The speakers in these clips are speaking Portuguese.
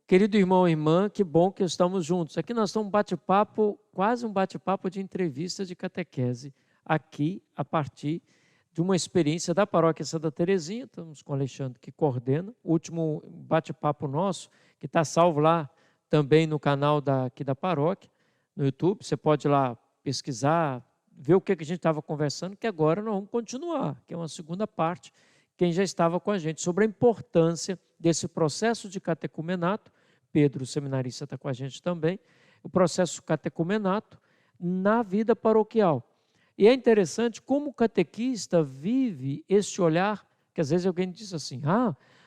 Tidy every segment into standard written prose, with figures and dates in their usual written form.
Querido irmão e irmã, que bom que estamos juntos. Aqui nós estamos um bate-papo, quase um bate-papo de entrevista de catequese, aqui a partir de uma experiência da Paróquia Santa Terezinha. Estamos com o Alexandre que coordena. O último bate-papo nosso, que está salvo lá também no canal aqui da paróquia, no YouTube. Você pode ir lá pesquisar, ver o que a gente estava conversando, que agora nós vamos continuar, que é uma segunda parte, quem já estava com a gente, sobre a importância desse processo de catecumenato. Pedro, o seminarista, está com a gente também, o processo catecumenato na vida paroquial. E é interessante como o catequista vive esse olhar, que às vezes alguém diz assim,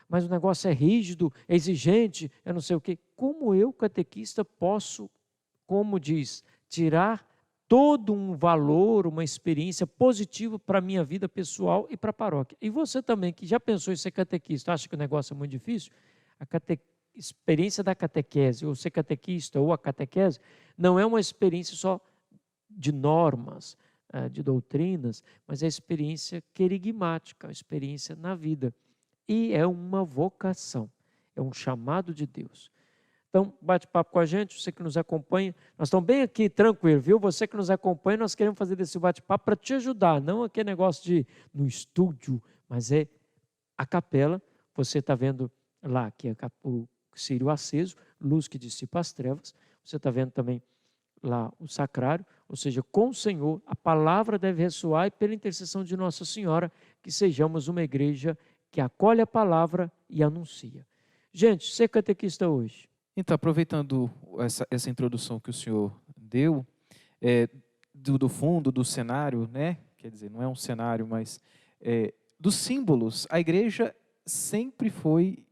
mas o negócio é rígido, é exigente, eu não sei o quê. Como eu, catequista, posso, como diz, tirar todo um valor, uma experiência positiva para a minha vida pessoal e para a paróquia? E você também, que já pensou em ser catequista, acha que o negócio é muito difícil? A experiência da catequese, ou ser catequista, ou a catequese, não é uma experiência só de normas, de doutrinas, mas é experiência querigmática, uma experiência na vida. E é uma vocação, é um chamado de Deus. Então, bate papo com a gente, você que nos acompanha. Nós estamos bem aqui, tranquilo, viu? Você que nos acompanha, nós queremos fazer desse bate-papo para te ajudar, não aquele negócio de no estúdio, mas é a capela. Você está vendo lá que é o círio aceso, luz que dissipa as trevas. Você está vendo também lá o sacrário, ou seja, com o Senhor, a palavra deve ressoar e pela intercessão de Nossa Senhora, que sejamos uma igreja que acolhe a palavra e anuncia. Gente, ser catequista hoje. Então, aproveitando essa introdução que o senhor deu, do fundo, do cenário, né? Quer dizer, não é um cenário, mas dos símbolos, a igreja sempre foi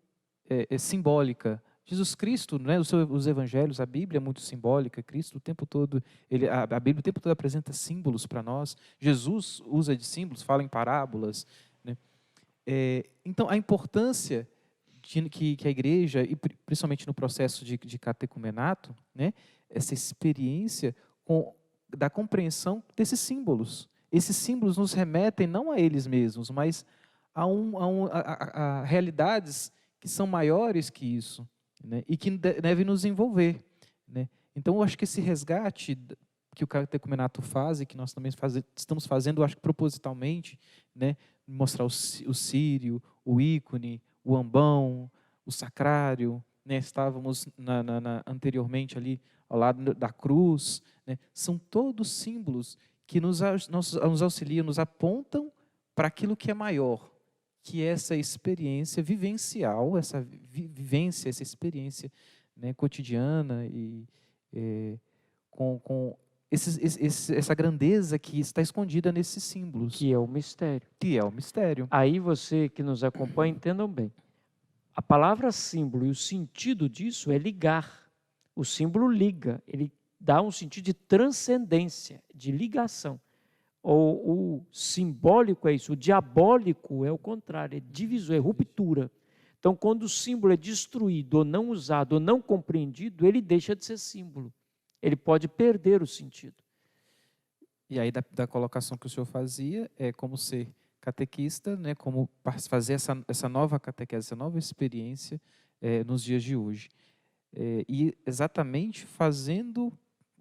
simbólica. Jesus Cristo, né, os evangelhos, a Bíblia é muito simbólica. Cristo o tempo todo, a Bíblia o tempo todo apresenta símbolos para nós. Jesus usa de símbolos, fala em parábolas, né? Então, a importância que a igreja, e principalmente no processo de catecumenato, né, essa experiência da compreensão desses símbolos. Esses símbolos nos remetem não a eles mesmos, mas a realidades que são maiores que isso, né, e que devem nos envolver, né. Então, eu acho que esse resgate que o catecumenato faz e que nós também estamos fazendo, eu acho que propositalmente, né, mostrar o círio, o ícone, o ambão, o sacrário, né, estávamos anteriormente ali ao lado da cruz, né, são todos símbolos que nos auxiliam, nos apontam para aquilo que é maior, que é essa experiência vivencial, essa vivência, essa experiência, né, cotidiana e com essa grandeza que está escondida nesses símbolos. Que é o mistério. Que é o mistério. Aí você que nos acompanha, entendam bem. A palavra símbolo e o sentido disso é ligar. O símbolo liga, ele dá um sentido de transcendência, de ligação. O simbólico é isso, o diabólico é o contrário, é divisor, é ruptura. Então, quando o símbolo é destruído, ou não usado, ou não compreendido, ele deixa de ser símbolo. Ele pode perder o sentido. E aí, da colocação que o senhor fazia, é como ser catequista, né, como fazer essa nova catequese, essa nova experiência nos dias de hoje. E exatamente fazendo,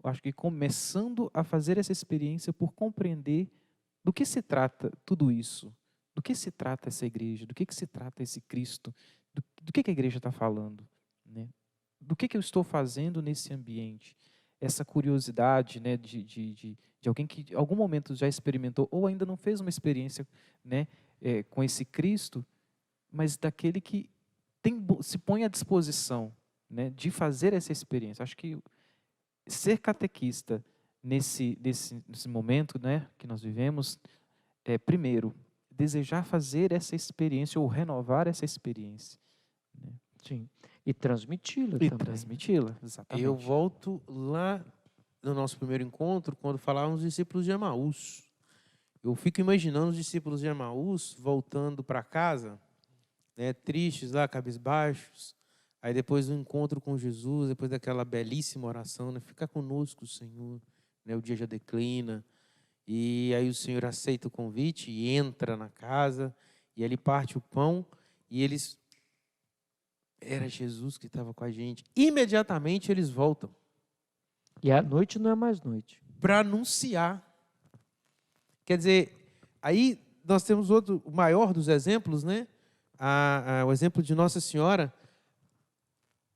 acho que começando a fazer essa experiência por compreender do que se trata tudo isso, do que se trata essa igreja, do que se trata esse Cristo, do que a igreja está falando, né? Do que eu estou fazendo nesse ambiente. Essa curiosidade, né, de alguém que em algum momento já experimentou ou ainda não fez uma experiência, né, com esse Cristo, mas daquele que se põe à disposição, né, de fazer essa experiência. Acho que ser catequista nesse momento, né, que nós vivemos, primeiro, desejar fazer essa experiência ou renovar essa experiência, né? Sim. E transmiti-la E também. transmiti-la, exatamente. Eu volto lá no nosso primeiro encontro, quando falavam os discípulos de Emaús. Eu fico imaginando os discípulos de Emaús voltando para casa, né, tristes lá, cabisbaixos. Aí depois do encontro com Jesus, depois daquela belíssima oração, né, fica conosco, Senhor, né, o dia já declina. E aí o Senhor aceita o convite e entra na casa, e ele parte o pão, e eles Era Jesus que estava com a gente. Imediatamente eles voltam E a noite não é mais noite. para anunciar. Quer dizer, aí nós temos outro, o maior dos exemplos, né? O exemplo de Nossa Senhora.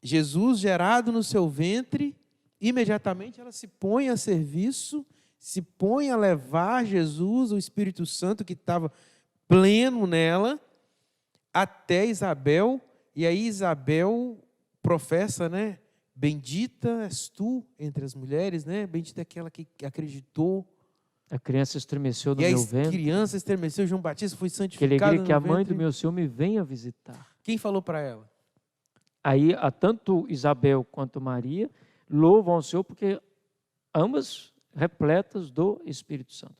Jesus gerado no seu ventre, imediatamente ela se põe a serviço, se põe a levar Jesus, o Espírito Santo que estava pleno nela, até Isabel. E aí Isabel professa, né? Bendita és tu entre as mulheres, né? Bendita é aquela que acreditou. A criança estremeceu no E a meu ventre. criança estremeceu, João Batista foi Que santificado alegria no que a mãe do ventre. meu Senhor me venha visitar. Quem falou para ela? Aí, tanto Isabel quanto Maria louvam ao Senhor porque ambas repletas do Espírito Santo.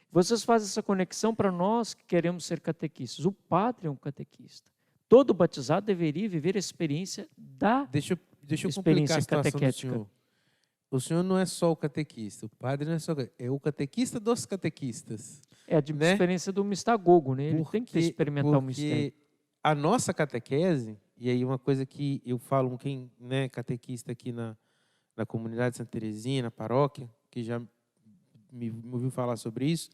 Vocês fazem essa conexão para nós que queremos ser catequistas. O padre é um catequista. Todo batizado deveria viver a experiência da Deixa eu experiência complicar a situação do catequética. senhor. O senhor não é só o catequista, o padre não é só é o catequista dos catequistas. É a de né? experiência do mistagogo, né? Ele tem que experimentar o mistério. Porque a nossa catequese, e aí uma coisa que eu falo com quem é catequista aqui na comunidade de Santa Teresinha, na paróquia, que já me ouviu falar sobre isso,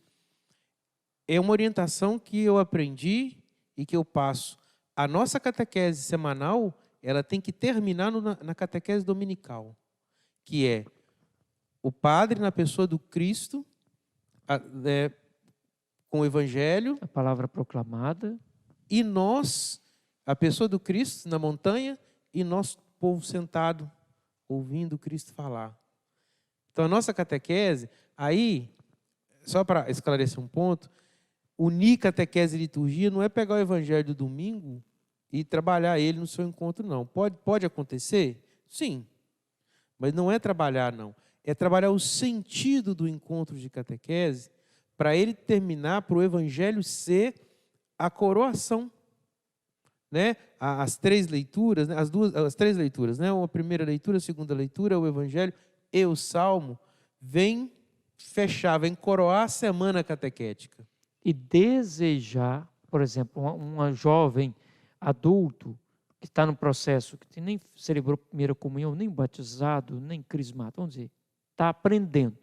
é uma orientação que eu aprendi e que eu passo. A nossa catequese semanal, ela tem que terminar na catequese dominical, que é o padre na pessoa do Cristo, com o Evangelho, A palavra proclamada. e nós, a pessoa do Cristo na montanha, e nós, povo sentado, ouvindo Cristo falar. Então, a nossa catequese, aí, só para esclarecer um ponto, unir catequese e liturgia não é pegar o Evangelho do domingo e trabalhar ele no seu encontro, não. Pode acontecer? Sim. Mas não é trabalhar, não. É trabalhar o sentido do encontro de catequese para ele terminar, para o Evangelho ser a coroação. Né? As três leituras, né? As três leituras, né? A primeira leitura, a segunda leitura, o Evangelho e o Salmo, vem fechar, vem coroar a semana catequética. E desejar, por exemplo, uma jovem adulto que está no processo, que nem celebrou primeira comunhão, nem batizado, nem crismado, vamos dizer, está aprendendo.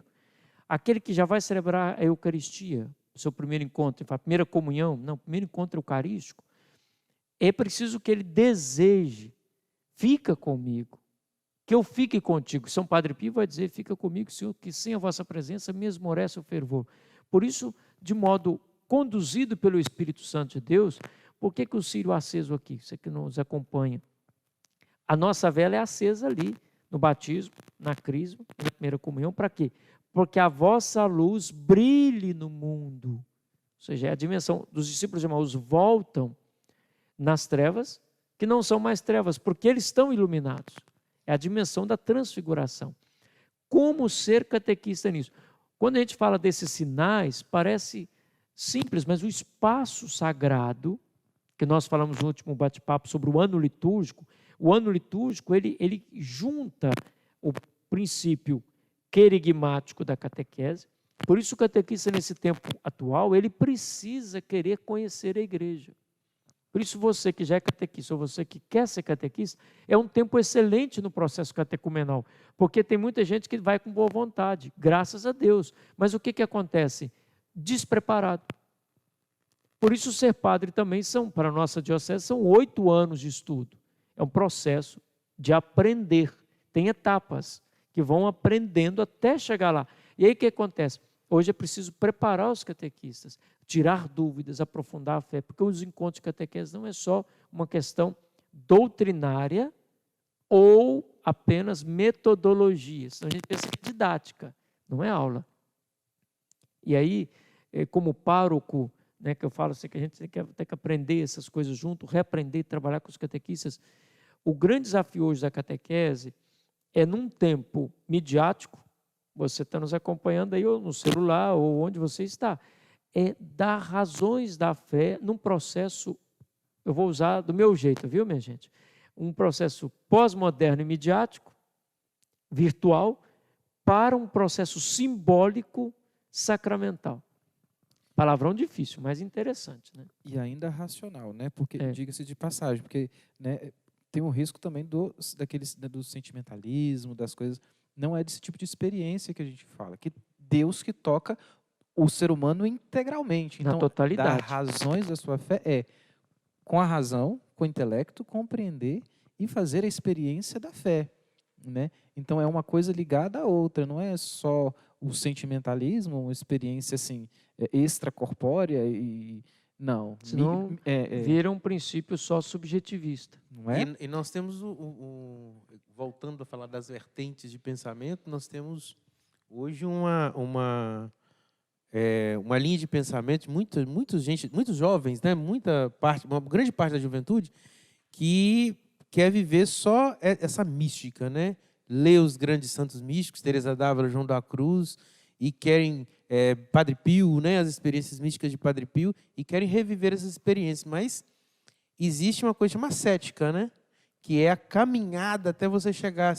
Aquele que já vai celebrar a Eucaristia, o seu primeiro encontro, a primeira comunhão, não, primeiro encontro eucarístico, é preciso que ele deseje, fica comigo, que eu fique contigo. São Padre Pio vai dizer, fica comigo, Senhor, que sem a vossa presença me esmorece o fervor. Por isso, de modo conduzido pelo Espírito Santo de Deus, por que o círio aceso aqui, você que nos acompanha? A nossa vela é acesa ali, no batismo, na crisma, na primeira comunhão, para quê? Porque a vossa luz brilhe no mundo. Ou seja, é a dimensão dos discípulos de Emaús voltam nas trevas, que não são mais trevas, porque eles estão iluminados. É a dimensão da transfiguração. Como ser catequista nisso? Quando a gente fala desses sinais, parece simples, mas o espaço sagrado, que nós falamos no último bate-papo sobre o ano litúrgico ele junta o princípio querigmático da catequese. Por isso o catequista nesse tempo atual, ele precisa querer conhecer a igreja. Por isso você que já é catequista, ou você que quer ser catequista, é um tempo excelente no processo catecumenal, porque tem muita gente que vai com boa vontade, graças a Deus. Mas o que acontece? Despreparado. Por isso ser padre também para a nossa diocese, são 8 anos de estudo. É um processo de aprender. Tem etapas que vão aprendendo até chegar lá. E aí o que acontece? Hoje é preciso preparar os catequistas, tirar dúvidas, aprofundar a fé, porque os encontros de catequese não é só uma questão doutrinária ou apenas metodologia. Senão a gente pensa que é didática, não é aula. E aí, como pároco, né, que eu falo assim, que a gente tem que aprender essas coisas junto, reaprender, trabalhar com os catequistas. O grande desafio hoje da catequese é, num tempo midiático, você está nos acompanhando aí, ou no celular, ou onde você está, é dar razões da fé num processo, eu vou usar do meu jeito, viu, minha gente? Um processo pós-moderno e midiático, virtual, para um processo simbólico sacramental. Palavrão difícil, mas interessante, né? E ainda racional, né? Porque, diga-se de passagem, porque, né, tem um risco também do sentimentalismo, das coisas. Não é desse tipo de experiência que a gente fala. Que Deus que toca o ser humano integralmente. Na Então, totalidade. dar razões da sua fé é, com a razão, com o intelecto, compreender e fazer a experiência da fé, né? Então, é uma coisa ligada à outra, não é só o sentimentalismo, uma experiência assim, extracorpórea e... Não. Senão vira um princípio só subjetivista. Não é? E nós temos, voltando a falar das vertentes de pensamento, nós temos hoje uma linha de pensamento, muitos jovens, né, uma grande parte da juventude, que quer viver só essa mística, né? Lê os grandes santos místicos, Teresa d'Ávila, João da Cruz, e querem Padre Pio, né, as experiências místicas de Padre Pio, e querem reviver essas experiências. Mas existe uma coisa chamada cética, né? Que é a caminhada até você chegar.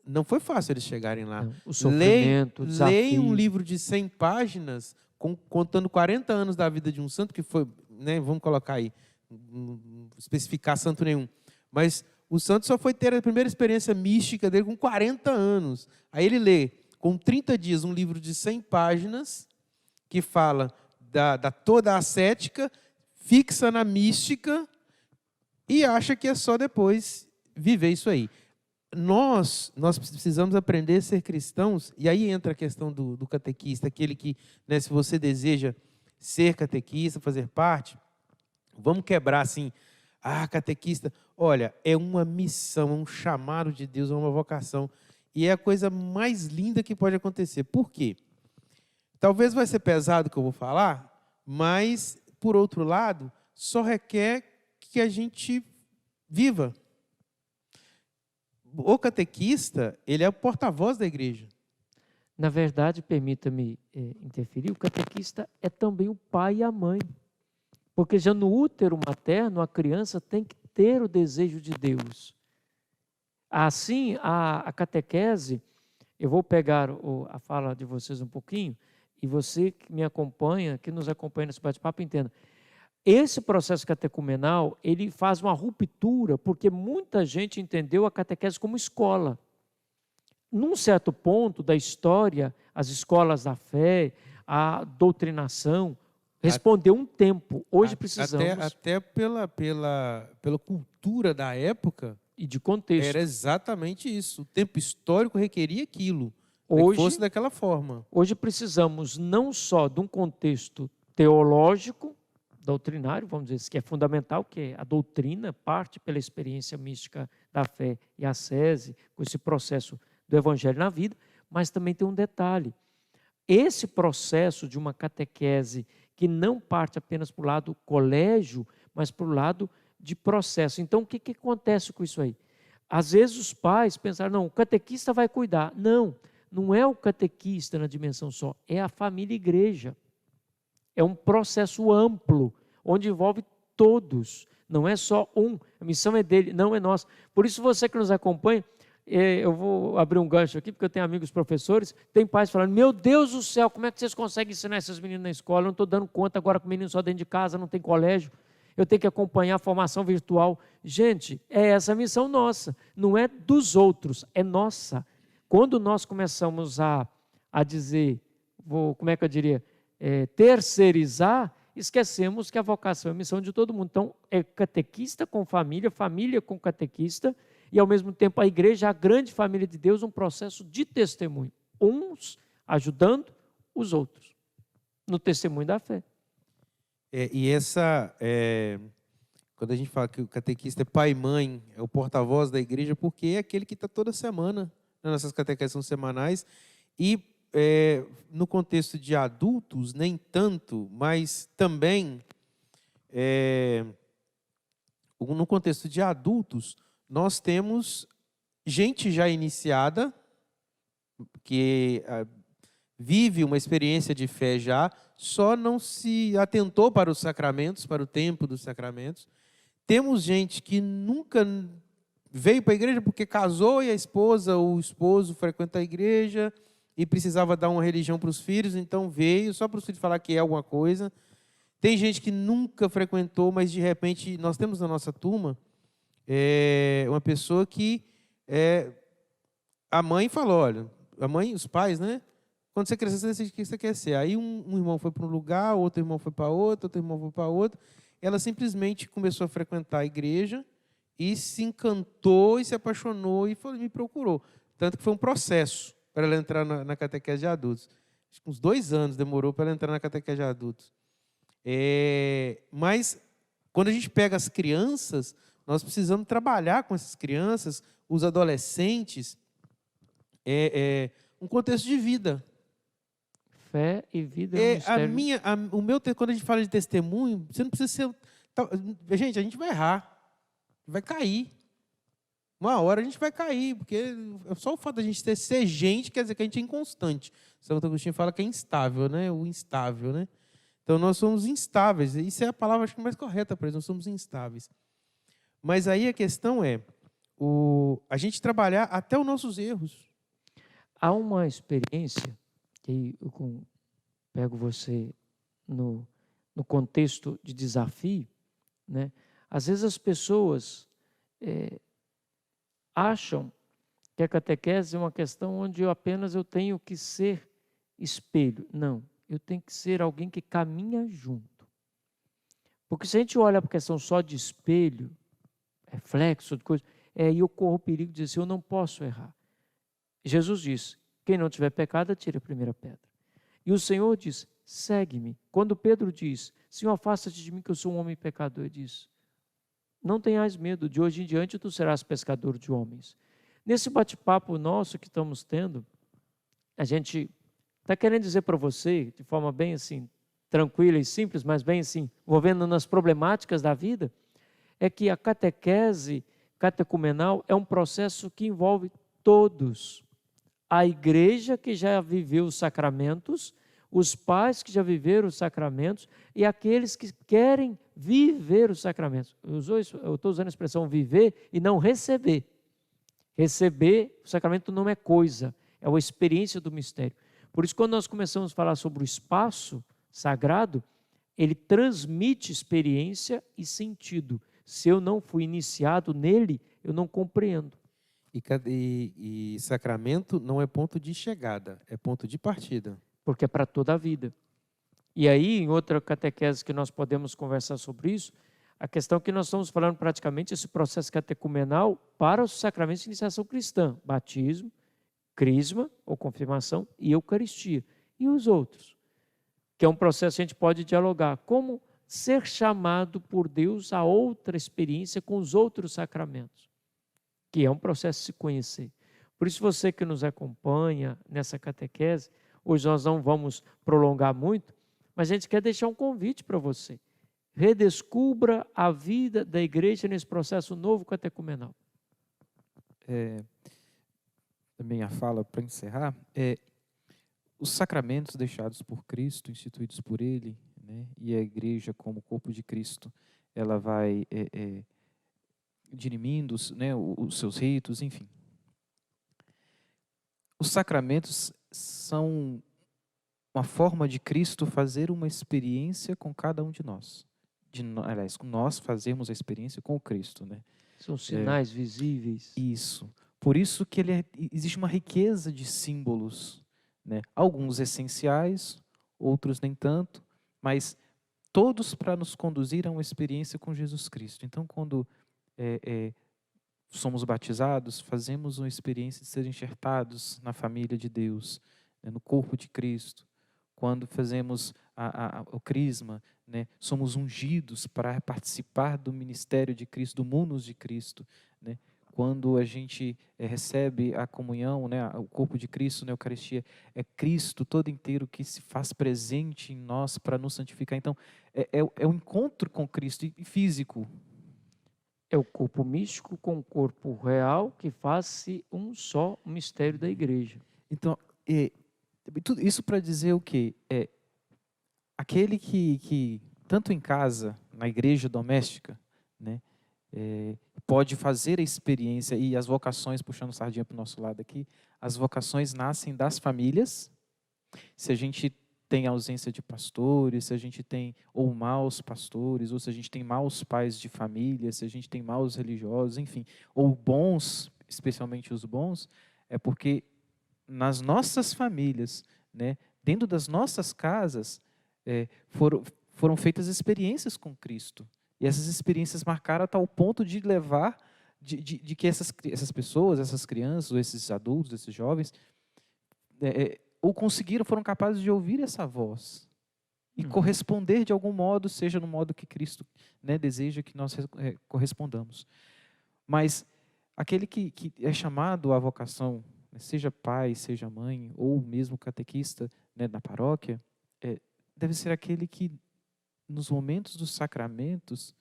Não foi fácil eles chegarem lá. Não, o sofrimento, o desafio. Leia um livro de 100 páginas, contando 40 anos da vida de um santo, que foi, né, vamos colocar aí, não especificar santo nenhum, mas o santo só foi ter a primeira experiência mística dele com 40 anos. Aí ele lê, com 30 dias, um livro de 100 páginas, que fala da toda a ascética, fixa na mística, e acha que é só depois viver isso aí. Nós precisamos aprender a ser cristãos, e aí entra a questão do catequista, aquele que, né, se você deseja ser catequista, fazer parte, vamos quebrar assim, catequista, olha, é uma missão, é um chamado de Deus, é uma vocação, e é a coisa mais linda que pode acontecer. Por quê? Talvez vai ser pesado o que eu vou falar, mas, por outro lado, só requer que a gente viva. O catequista, ele é o porta-voz da igreja. Na verdade, permita-me interferir, o catequista é também o pai e a mãe. Porque já no útero materno, a criança tem que ter o desejo de Deus. Assim, a catequese, eu vou pegar a fala de vocês um pouquinho, e você que me acompanha, que nos acompanha nesse bate-papo, entenda. Esse processo catecumenal, ele faz uma ruptura, porque muita gente entendeu a catequese como escola. Num certo ponto da história, as escolas da fé, a doutrinação, respondeu um tempo. Hoje precisamos... Até pela cultura da época... E de contexto. Era exatamente isso. O tempo histórico requeria aquilo. Que fosse daquela forma. Hoje precisamos não só de um contexto teológico, doutrinário, vamos dizer, que é fundamental, que é a doutrina, parte pela experiência mística da fé e a sese, com esse processo do evangelho na vida, mas também tem um detalhe. Esse processo de uma catequese que não parte apenas para o lado colégio, mas para o lado de processo. Então, o que acontece com isso aí? Às vezes os pais pensaram, não, o catequista vai cuidar. Não, não é o catequista na dimensão só, é a família igreja. É um processo amplo, onde envolve todos, não é só um, a missão é dele, não é nossa. Por isso você que nos acompanha, eu vou abrir um gancho aqui, porque eu tenho amigos professores, tem pais falando, meu Deus do céu, como é que vocês conseguem ensinar essas meninas na escola? Eu não estou dando conta agora com o menino só dentro de casa, não tem colégio, eu tenho que acompanhar a formação virtual. Gente, é essa a missão nossa, não é dos outros, é nossa. Quando nós começamos a dizer, como é que eu diria, terceirizar, esquecemos que a vocação é a missão de todo mundo. Então, é catequista com família, família com catequista, e ao mesmo tempo a igreja, a grande família de Deus, um processo de testemunho. Uns ajudando os outros, no testemunho da fé. Quando a gente fala que o catequista é pai e mãe, é o porta-voz da igreja, porque é aquele que está toda semana, nas nossas catequeses são semanais, e no contexto de adultos, nem tanto, mas também no contexto de adultos, nós temos gente já iniciada, que vive uma experiência de fé já, só não se atentou para os sacramentos, para o tempo dos sacramentos. Temos gente que nunca veio para a igreja porque casou e a esposa ou o esposo frequenta a igreja e precisava dar uma religião para os filhos, então veio só para os filhos falar que é alguma coisa. Tem gente que nunca frequentou, mas de repente nós temos na nossa turma uma pessoa que a mãe falou, olha, a mãe, os pais, né? Quando você crescer, você decide o que você quer ser. Aí um irmão foi para um lugar, outro irmão foi para outro irmão foi para outro. Ela simplesmente começou a frequentar a igreja e se encantou e se apaixonou e me procurou. Tanto que foi um processo para ela entrar na catequese de adultos. Acho que uns 2 anos demorou para ela entrar na catequese de adultos. Mas, quando a gente pega as crianças, nós precisamos trabalhar com essas crianças, os adolescentes, um contexto de vida. Fé e vida é um mistério. Quando a gente fala de testemunho, você não precisa ser... Gente, a gente vai errar, vai cair. Uma hora a gente vai cair, porque só o fato de a gente ser gente quer dizer que a gente é inconstante. Santo Agostinho fala que é instável, né? O instável, né? Então, nós somos instáveis. Isso é a palavra, acho que, mais correta para isso. Nós somos instáveis. Mas aí a questão é a gente trabalhar até os nossos erros. Há uma experiência que eu pego você no contexto de desafio, né? Às vezes as pessoas acham que a catequese é uma questão onde eu tenho que ser espelho. Não, eu tenho que ser alguém que caminha junto. Porque se a gente olha para a questão só de espelho, reflexo de coisa, aí eu corro o perigo de dizer assim, eu não posso errar. Jesus disse, quem não tiver pecado, atire a primeira pedra. E o Senhor diz, segue-me. Quando Pedro diz, Senhor, afasta-te de mim que eu sou um homem pecador, ele diz, não tenhas medo, de hoje em diante tu serás pescador de homens. Nesse bate-papo nosso que estamos tendo, a gente está querendo dizer para você, de forma bem assim, tranquila e simples, mas bem assim, envolvendo nas problemáticas da vida, é que a catequese catecumenal é um processo que envolve todos. A igreja que já viveu os sacramentos, os pais que já viveram os sacramentos e aqueles que querem viver os sacramentos. Eu estou usando a expressão viver e não receber. Receber, o sacramento não é coisa, é uma experiência do mistério. Por isso, quando nós começamos a falar sobre o espaço sagrado, ele transmite experiência e sentido. Se eu não fui iniciado nele, eu não compreendo. E sacramento não é ponto de chegada, é ponto de partida. Porque é para toda a vida. E aí, em outra catequese que nós podemos conversar sobre isso, a questão que nós estamos falando praticamente esse processo catecumenal para os sacramentos de iniciação cristã, batismo, crisma ou confirmação e eucaristia. E os outros? Que é um processo que a gente pode dialogar. Como ser chamado por Deus a outra experiência com os outros sacramentos? Que é um processo de se conhecer. Por isso, você que nos acompanha nessa catequese, hoje nós não vamos prolongar muito, mas a gente quer deixar um convite para você. Redescubra a vida da igreja nesse processo novo catecumenal. Também a fala, para encerrar, os sacramentos deixados por Cristo, instituídos por Ele, né, e a igreja como corpo de Cristo, ela vai dirimindo, né, os seus ritos, enfim. Os sacramentos são uma forma de Cristo fazer uma experiência com cada um de nós. Aliás, nós fazemos a experiência com o Cristo, né? São sinais visíveis. Isso. Por isso que existe uma riqueza de símbolos, né? Alguns essenciais, outros nem tanto, mas todos para nos conduzir a uma experiência com Jesus Cristo. Então, quando somos batizados, fazemos uma experiência de ser enxertados na família de Deus, né? No corpo de Cristo. Quando fazemos o crisma, né, somos ungidos para participar do ministério de Cristo, do munus de Cristo. Né? Quando a gente recebe a comunhão, né, o corpo de Cristo na Eucaristia, é Cristo todo inteiro que se faz presente em nós para nos santificar. Então, é um encontro com Cristo e físico. É o corpo místico com o corpo real que faz-se um só mistério da igreja. Então, isso para dizer o quê? Aquele que tanto em casa, na igreja doméstica, né, pode fazer a experiência, e as vocações, puxando sardinha para o nosso lado aqui, as vocações nascem das famílias. Se a gente tem ausência de pastores, se a gente tem ou maus pastores, ou se a gente tem maus pais de família, se a gente tem maus religiosos, enfim, ou bons, especialmente os bons, é porque nas nossas famílias, né, dentro das nossas casas, foram feitas experiências com Cristo. E essas experiências marcaram a tal ponto de levar, de que essas pessoas, essas crianças, ou esses adultos, esses jovens, ou conseguiram, foram capazes de ouvir essa voz e corresponder de algum modo, seja no modo que Cristo, né, deseja que nós correspondamos. Mas aquele que é chamado à vocação, seja pai, seja mãe, ou mesmo catequista, né, na paróquia, deve ser aquele que, nos momentos dos sacramentos,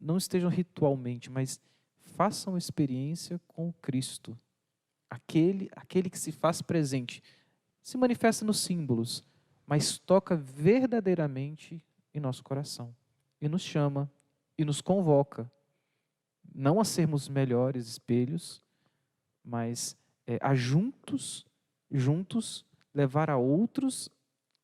não estejam ritualmente, mas façam experiência com Cristo. Aquele que se faz presente, se manifesta nos símbolos, mas toca verdadeiramente em nosso coração. E nos chama, e nos convoca, não a sermos melhores espelhos, mas a juntos levar a outros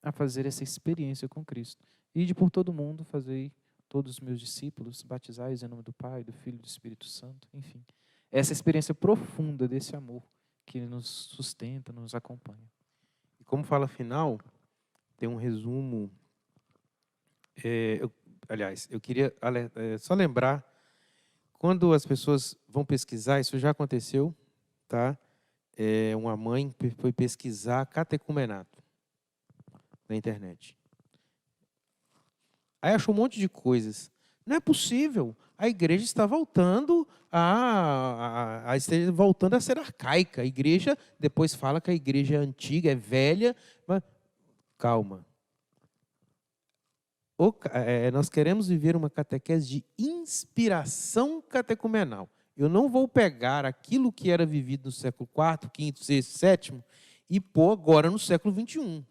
a fazer essa experiência com Cristo. Ide por todo mundo, fazei todos os meus discípulos, batizai-os em nome do Pai, do Filho e do Espírito Santo, enfim. Essa experiência profunda desse amor que nos sustenta, nos acompanha. E como fala final, tem um resumo. Eu queria só lembrar, quando as pessoas vão pesquisar, isso já aconteceu, tá? Uma mãe foi pesquisar catecumenato na internet. Aí achou um monte de coisas. Não é possível. A igreja está voltando voltando a ser arcaica. A igreja depois fala que a igreja é antiga, é velha. Mas calma. Nós queremos viver uma catequese de inspiração catecumenal. Eu não vou pegar aquilo que era vivido no século IV, V, VI, VII e pôr agora no século XXI.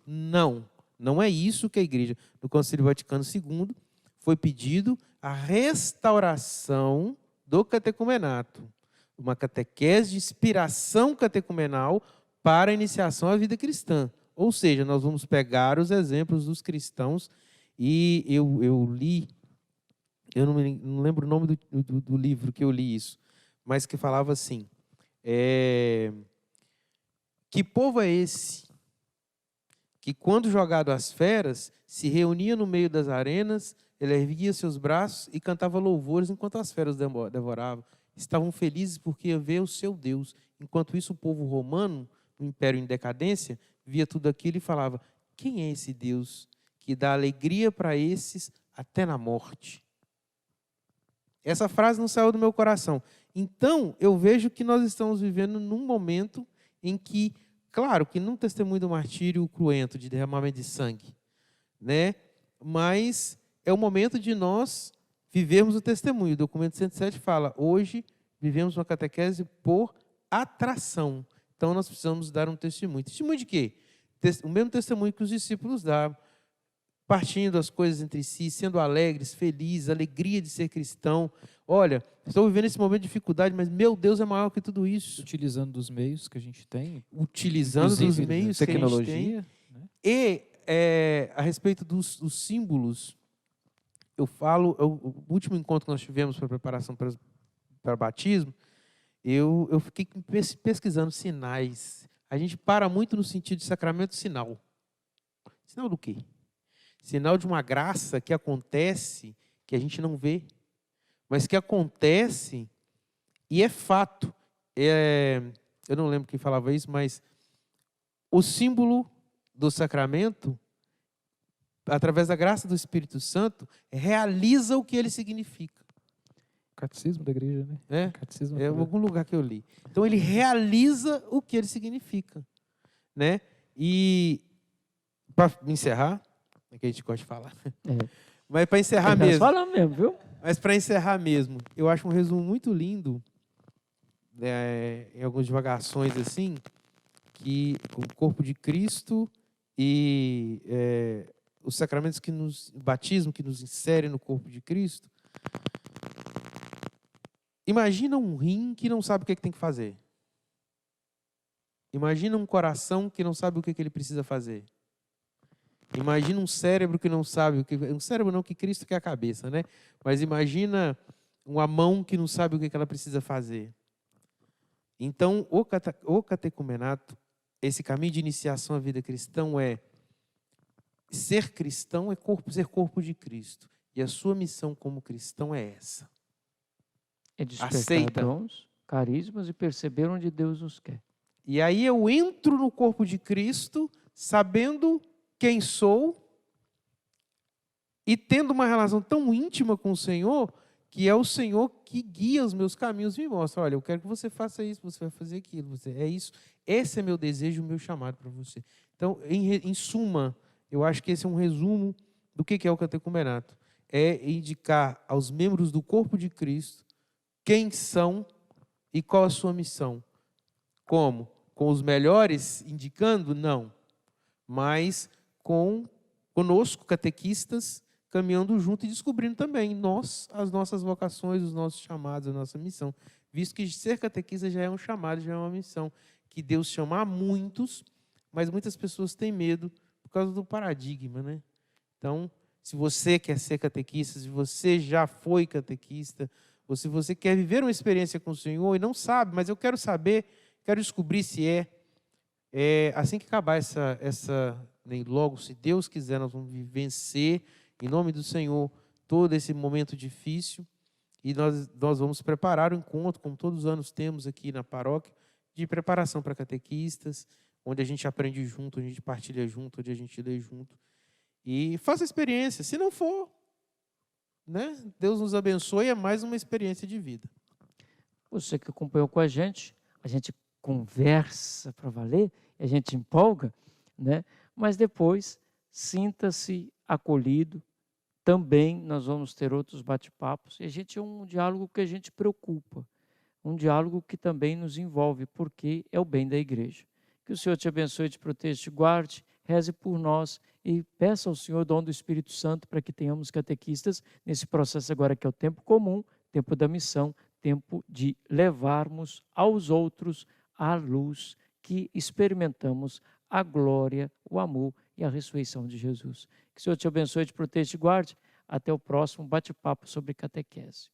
Não é isso que a igreja, no Concílio Vaticano II, foi pedido a restauração do catecumenato. Uma catequese de inspiração catecumenal para a iniciação à vida cristã. Ou seja, nós vamos pegar os exemplos dos cristãos e eu li, eu não lembro o nome do livro que eu li isso, mas que falava assim, que povo é esse que, quando jogado às feras, se reunia no meio das arenas, ele erguia seus braços e cantava louvores enquanto as feras devoravam. Estavam felizes porque ia ver o seu Deus. Enquanto isso, o povo romano, o império em decadência, via tudo aquilo e falava: quem é esse Deus que dá alegria para esses até na morte? Essa frase não saiu do meu coração. Então, eu vejo que nós estamos vivendo num momento em que, claro, que não testemunho do martírio cruento, de derramamento de sangue, né? Mas é o momento de nós vivermos o testemunho. O documento 107 fala: hoje vivemos uma catequese por atração. Então, nós precisamos dar um testemunho. Testemunho de quê? O mesmo testemunho que os discípulos davam. Partindo as coisas entre si, sendo alegres, felizes, alegria de ser cristão. Olha, estou vivendo esse momento de dificuldade, mas meu Deus é maior que tudo isso. Utilizando dos meios que a gente tem. Utilizando dos meios que a gente tem. Né? E a respeito dos símbolos, eu falo, o último encontro que nós tivemos para preparação para batismo, eu fiquei pesquisando sinais. A gente para muito no sentido de sacramento sinal. Sinal do quê? Sinal de uma graça que acontece, que a gente não vê, mas que acontece e é fato. Eu não lembro quem falava isso, mas o símbolo do sacramento, através da graça do Espírito Santo, realiza o que ele significa. Catecismo da igreja, né? Catecismo em algum lugar que eu li. Então, ele realiza o que ele significa. Né? E, para encerrar, é que a gente gosta de falar. Mas para encerrar mesmo. Fala mesmo, viu? Mas para encerrar mesmo, eu acho um resumo muito lindo, em algumas divagações assim, que o corpo de Cristo e os sacramentos o batismo que nos insere no corpo de Cristo. Imagina um rim que não sabe o que tem que fazer. Imagina um coração que não sabe o que ele precisa fazer. Imagina um cérebro que não sabe o que... Um cérebro não, que Cristo que é a cabeça, né? Mas imagina uma mão que não sabe o que ela precisa fazer. Então, o catecumenato, esse caminho de iniciação à vida cristã ser cristão é ser corpo de Cristo. E a sua missão como cristão é essa. É despertar Aceita. dons, carismas e perceber onde Deus nos quer. E aí eu entro no corpo de Cristo sabendo quem sou e tendo uma relação tão íntima com o Senhor, que é o Senhor que guia os meus caminhos e me mostra, olha, eu quero que você faça isso, você vai fazer aquilo, é isso. Esse é meu desejo, o meu chamado para você. Então, em suma, eu acho que esse é um resumo do que é o catecumenato. É indicar aos membros do corpo de Cristo quem são e qual a sua missão. Como? Com os melhores indicando? Não. Mas conosco, catequistas, caminhando junto e descobrindo também as nossas vocações, os nossos chamados, a nossa missão. Visto que ser catequista já é um chamado, já é uma missão. Que Deus chama a muitos, mas muitas pessoas têm medo por causa do paradigma, né? Então, se você quer ser catequista, se você já foi catequista, ou se você quer viver uma experiência com o Senhor e não sabe, mas eu quero saber, quero descobrir se assim que acabar logo, se Deus quiser, nós vamos vencer, em nome do Senhor, todo esse momento difícil, e nós vamos preparar o encontro, como todos os anos temos aqui na paróquia, de preparação para catequistas, onde a gente aprende junto, onde a gente partilha junto, onde a gente lê junto. E faça a experiência. Se não for, né, Deus nos abençoe, é mais uma experiência de vida. Você que acompanhou com a gente conversa para valer, a gente empolga, né? Mas depois sinta-se acolhido. Também nós vamos ter outros bate-papos. E a gente é um diálogo que a gente preocupa, um diálogo que também nos envolve, porque é o bem da igreja. Que o Senhor te abençoe, te proteja, te guarde, reze por nós e peça ao Senhor o dom do Espírito Santo para que tenhamos catequistas nesse processo agora que é o tempo comum, tempo da missão, tempo de levarmos aos outros a luz que experimentamos, a glória, o amor e a ressurreição de Jesus. Que o Senhor te abençoe, te proteja, te guarde. Até o próximo bate-papo sobre catequese.